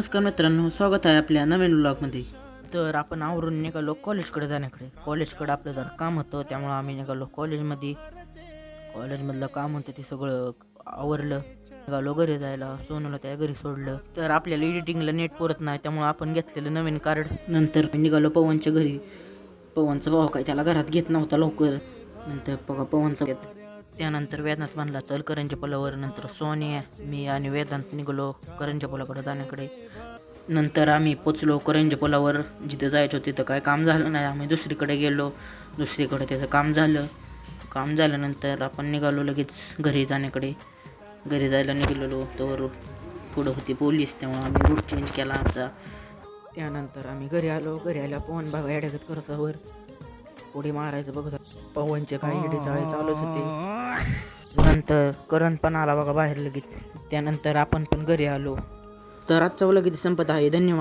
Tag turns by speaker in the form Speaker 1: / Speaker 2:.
Speaker 1: नमस्कार मित्रांनो, स्वागत आहे आपल्या नवीन व्लॉगमध्ये.
Speaker 2: तर आपण आवरून निघालो कॉलेजकडे जाण्याकडे. कॉलेजकडे आपलं जरा काम होतं, त्यामुळं आम्ही निघालो कॉलेजमध्ये. कॉलेजमधलं काम होतं ते सगळं आवरलं. निघालो घरी जायला. सोनूला त्या घरी सोडलं. तर आपल्याला एडिटिंगला नेट पुरत नाही, त्यामुळं आपण घेतलेलं नवीन कार्ड.
Speaker 1: नंतर मी निघालो पवनच्या घरी. पवनचा भाऊ काय त्याला घरात घेत नव्हता लवकर. नंतर बघा पवनचा घेत.
Speaker 2: त्यानंतर वेदांत म्हणला चल करंजी पुलावर. नंतर सोनिया, मी आणि वेदांत निघालो करंजी पुलाकडे जाण्याकडे.
Speaker 1: नंतर आम्ही पोचलो करंजी पुलावर. जिथं जायचं होतं तिथं काय काम झालं नाही. आम्ही दुसरीकडे गेलो. दुसरीकडे त्याचं काम झालं. काम झाल्यानंतर आपण निघालो लगेच घरी जाण्याकडे. घरी जायला निघालेलो तर पुढं होती पोलीस, त्यामुळे आम्ही रूट चेंज केला आमचा.
Speaker 2: त्यानंतर आम्ही घरी आलो. घरी आल्या पवन बघा येड्यागत करत वर उडी मारायचं बघत. पवनचे काही इडे चाळे चालूच होते. नंतर करण पण आला बघा बाहेर लगेच. त्यानंतर आपण पण घरी आलो.
Speaker 1: तर आजचा व्लॉग इथे संपत आहे. धन्यवाद.